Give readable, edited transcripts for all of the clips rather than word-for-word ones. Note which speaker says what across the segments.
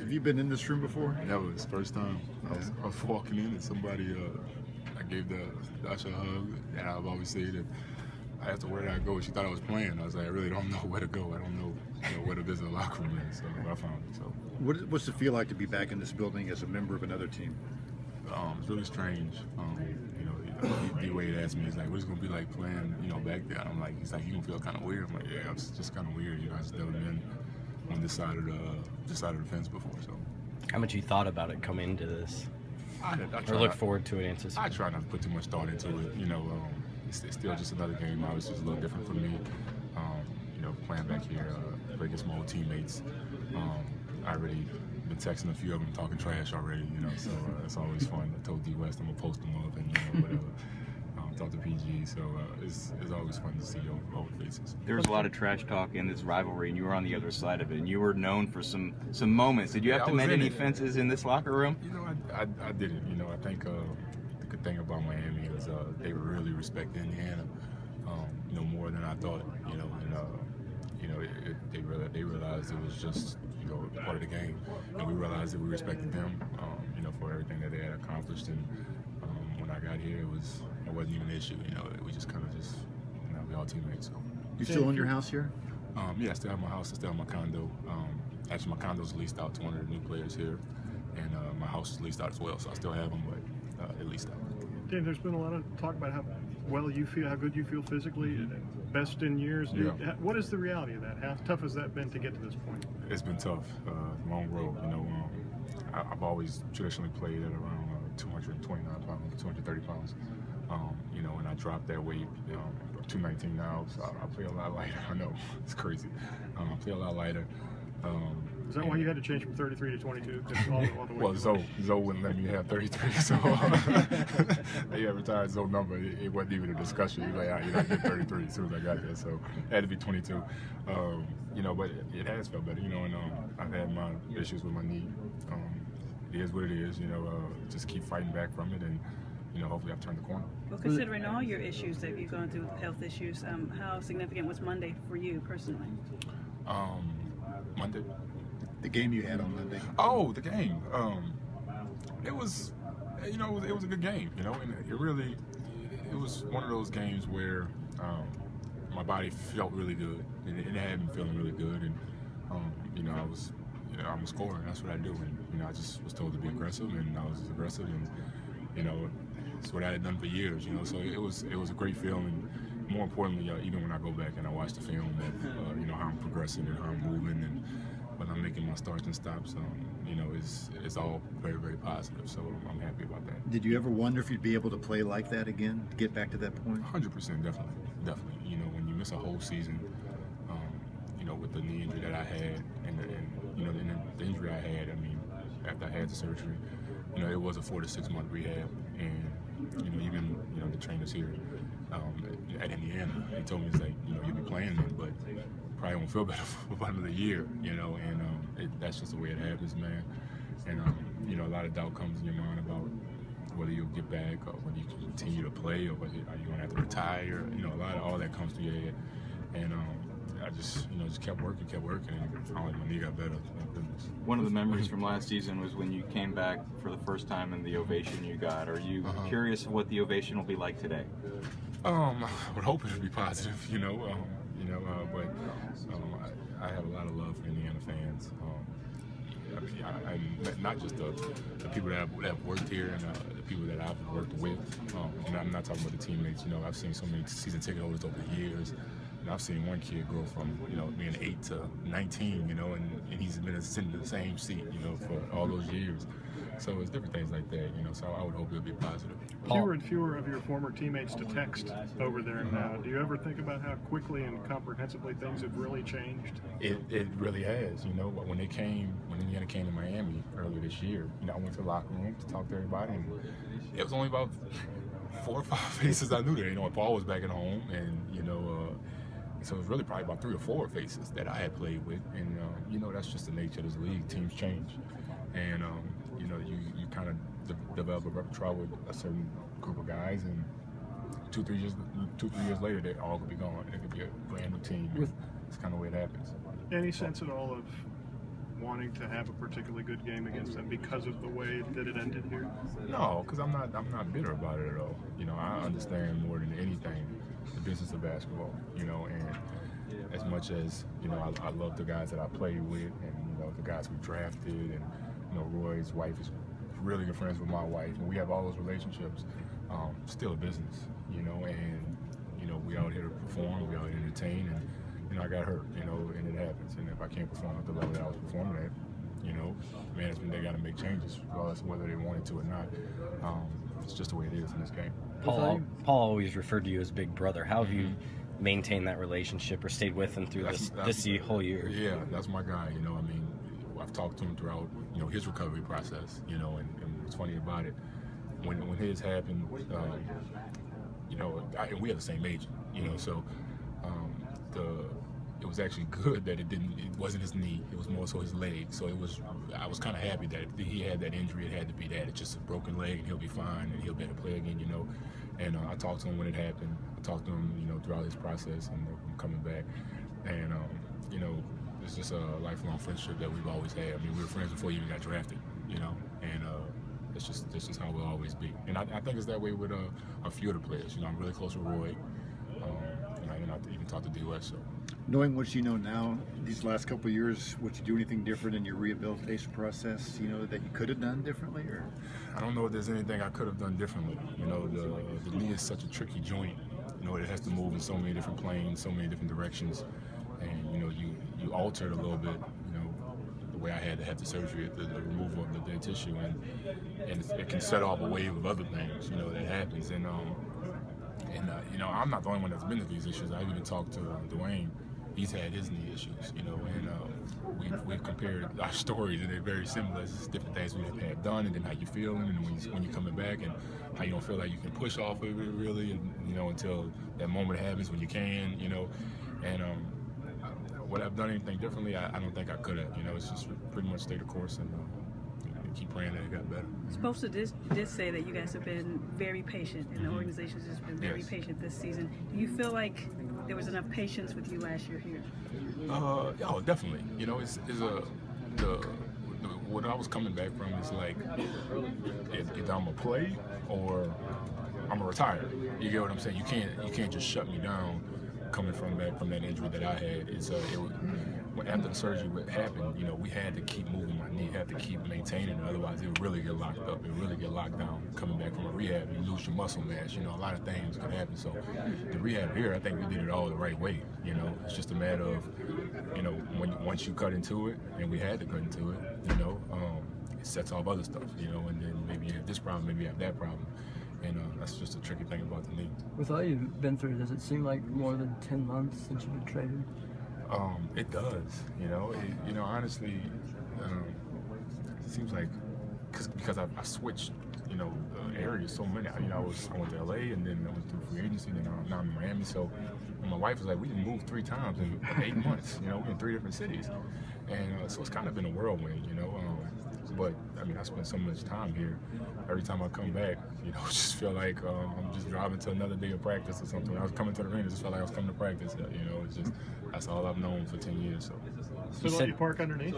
Speaker 1: Have you been in this room before?
Speaker 2: That was the first time. I was walking in and somebody, I gave the usher a hug, and I've always said that I asked her where did I go. She thought I was playing. I was like, I really don't know where to go. I don't know, where to visit the locker room is. So I found it. So
Speaker 1: What's it feel like to be back in this building as a member of another team?
Speaker 2: it's really strange. D-Wade asked me, he's like, what's it gonna be like playing, back there? I'm like, he's like, you gonna feel kind of weird. I'm like, yeah, it's just kind of weird. I just never been on this side of the fence before. So.
Speaker 3: How much you thought about it coming into this?
Speaker 2: I
Speaker 3: or look forward to it, anticipate?
Speaker 2: I try not to put too much thought into it. It's still just another game. Obviously, it's a little different for me. Playing back here, play against my old teammates. I already been texting a few of them, talking trash already. So it's always fun. I told D West I'm gonna post them up and whatever. Talk to PG. So it's always fun to see old faces.
Speaker 4: There was a lot of trash talk in this rivalry, and you were on the other side of it, and you were known for some moments. Did you have to mend any fences in this locker room?
Speaker 2: I didn't. I think the good thing about Miami is they really respect Indiana, more than I thought. They realized it was just part of the game, and we realized that we respected them, for everything that they had accomplished. And when I got here, it wasn't even an issue. We just kind of we all teammates. So.
Speaker 1: You still own your house here?
Speaker 2: Yeah, I still have my house. I still have my condo. Actually, my condo's leased out to one of the new players here, and my house is leased out as well. So I still have them, but at least out.
Speaker 5: Dave, there's been a lot of talk about how well you feel, how good you feel physically, best in years.
Speaker 2: Yeah.
Speaker 5: What is the reality of that? How tough has that been to get to this point?
Speaker 2: It's been tough, long road. I've always traditionally played at around 229 pounds, 230 pounds. And I dropped that weight. I'm 219 now, so I play a lot lighter. I know, it's crazy. I play a lot lighter.
Speaker 5: Is that why you had to change from 33 to 22? All the
Speaker 2: well, Zoe wouldn't let me have 33, so they retired Zoe's number. It wasn't even a discussion. He was like, you're not getting 33 as soon as I got there, so it had to be 22. But it has felt better, and I've had my issues with my knee. It is what it is, just keep fighting back from it, and hopefully I've turned the corner.
Speaker 6: Well, considering all your issues that you've gone through, health issues, how significant was Monday for you personally?
Speaker 2: Monday?
Speaker 1: The game you had on Monday.
Speaker 2: Oh, the game. It was, it was a good game, and it was one of those games where my body felt really good, and it had been feeling really good, and I'm a scorer. That's what I do, and I just was told to be aggressive, and I was aggressive, and it's what I had done for years, So it was a great feeling. More importantly, even when I go back and I watch the film, of how I'm progressing and how I'm moving, and when I'm making my starts and stops, it's all very, very positive. So I'm happy about that.
Speaker 1: Did you ever wonder if you'd be able to play like that again, get back to that point?
Speaker 2: 100%, definitely. When you miss a whole season, with the knee injury that I had, and the injury I had, after I had the surgery, it was a 4 to 6 month rehab, and even the trainers here at Indiana, they told me, it's like, you'll be playing then, but probably won't feel better for about another year, and that's just the way it happens, man. And a lot of doubt comes in your mind about whether you'll get back, or whether you can continue to play, or whether are you going to have to retire. A lot of all that comes to your head, and I just kept working, and finally my knee got better. Thank goodness.
Speaker 4: One of the memories from last season was when you came back for the first time and the ovation you got. Are you curious what the ovation will be like today?
Speaker 2: I would hope it would be positive, but I have a lot of love for Indiana fans. I not just the people that have worked here, and the people that I've worked with. And I'm not talking about the teammates. I've seen so many season ticket holders over the years. And I've seen one kid grow from being 8 to 19, and he's been sitting in the same seat, for all those years. So it's different things like that, So I would hope it'll be positive.
Speaker 5: Fewer and fewer of your former teammates to text over there now. Do you ever think about how quickly and comprehensively things have really changed?
Speaker 2: It really has. When Indiana came to Miami earlier this year, I went to the locker room to talk to everybody, and it was only about 4 or 5 faces I knew there. Paul was back at home, and so it was really probably about 3 or 4 faces that I had played with, and that's just the nature of this league. Teams change, and you kind of develop a repertoire with a certain group of guys, and 2-3 years later, they all could be gone. It could be a brand new team. It's kind of the way it happens.
Speaker 5: Any sense at all of wanting to have a particularly good game against them because of the way that it ended here?
Speaker 2: No, because I'm not bitter about it at all. You know, I understand more than anything the business of basketball. You know, and as much as I love the guys that I played with, and the guys we drafted, and Roy's wife is really good friends with my wife, and we have all those relationships. Still a business, and we out here to perform, we out here to entertain, and I got hurt, and it happens. And if I can't perform at the level that I was performing at, management, they got to make changes, regardless of whether they wanted to or not. It's just the way it is in this game.
Speaker 3: Paul always referred to you as big brother. How have you maintained that relationship or stayed with him through this whole year?
Speaker 2: Yeah, that's my guy. I've talked to him throughout his recovery process. And what's funny about it, when his happened, we had the same agent. So it was actually good that it wasn't his knee, it was more so his leg. So I was kind of happy that he had that injury. It had to be that. It's just a broken leg, and he'll be fine, and he'll be able to play again. And I talked to him when it happened. I talked to him, throughout his process and coming back. And it's just a lifelong friendship that we've always had. I mean, we were friends before he even got drafted. And it's just how we'll always be. And I think it's that way with a few other players. I'm really close with Roy. And I even talked to D.O.S. So.
Speaker 1: Knowing what you know now, these last couple of years, would you do anything different in your rehabilitation process, that you could have done differently? Or
Speaker 2: I don't know if there's anything I could have done differently. The knee is such a tricky joint. It has to move in so many different planes, so many different directions. And, you alter it a little bit, the way I had to have the surgery, the removal of the dead tissue. And it can set off a wave of other things, that happens. And I'm not the only one that's been to these issues. I've even talked to Dwayne. He's had his knee issues, and we've compared our stories, and they're very similar. It's just different things we've had done, and then how you're feeling, and when you're coming back, and how you don't feel like you can push off of it really, and, until that moment happens when you can, and would I have done anything differently? I don't think I could have. It's just pretty much stay the course and keep praying that it got better.
Speaker 6: Spoelstra did say that you guys have been very patient, and the organization has been very patient this season. Do you feel like there was enough patience with you last year here?
Speaker 2: Oh, definitely. What I was coming back from is like, either I'm gonna play or I'm gonna retire. You get what I'm saying? You can't just shut me down coming from that injury that I had. After the surgery happened, we had to keep moving my knee, had to keep maintaining it, otherwise it would really get locked up, it would really get locked down. Coming back from a rehab, you lose your muscle mass, a lot of things could happen. So the rehab here, I think we did it all the right way, It's just a matter of, once you cut into it, and we had to cut into it, it sets off other stuff, and then maybe you have this problem, maybe you have that problem. And that's just a tricky thing about the knee.
Speaker 7: With all you've been through, does it seem like more than 10 months since you've been traded?
Speaker 2: It does, honestly, it seems like, because I switched, areas so many. I went to LA, and then I went through free agency, and then now I'm in Miami. So my wife was like, we didn't move 3 times in 8 months, we're in 3 different cities. And so it's kind of been a whirlwind, but I spent so much time here. Every time I come back, it just feel like I'm just driving to another day of practice or something. When I was coming to the ring, it just felt like I was coming to practice. It's just, that's all I've known for 10 years. So.
Speaker 5: Still let you park underneath?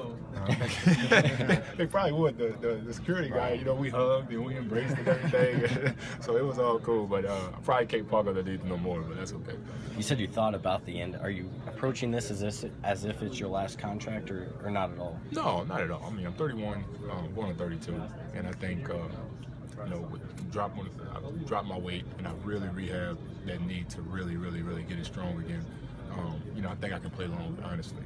Speaker 2: They probably would. The security guy, we hugged and we embraced and everything. So it was all cool, but I probably can't park underneath no more, but that's okay.
Speaker 3: You said you thought about the end. Are you approaching this as if it's your last contract, or not at all?
Speaker 2: No, not at all. I'm 31, going on 32, and I think dropped my weight, and I really rehabbed that knee to really, really, really get it strong again. I think I can play long, honestly.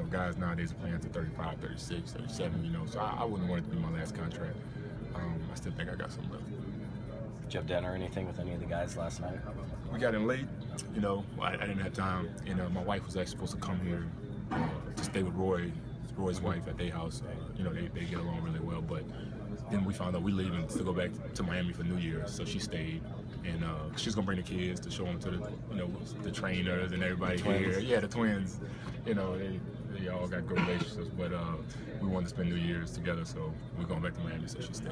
Speaker 2: Guys nowadays are playing to 35, 36, 37, so I wouldn't want it to be my last contract. I still think I got some left.
Speaker 3: Did you have dinner or anything with any of the guys last night?
Speaker 2: We got in late, I didn't have time. My wife was actually supposed to come here to stay with Roy's wife at their house. They get along really well, but then we found out we're leaving to go back to Miami for New Year's, so she stayed, and she's gonna bring the kids to show them to the trainers and everybody here. Yeah, the twins. They all got good relationships, but we wanted to spend New Year's together, so we're going back to Miami, so she stayed.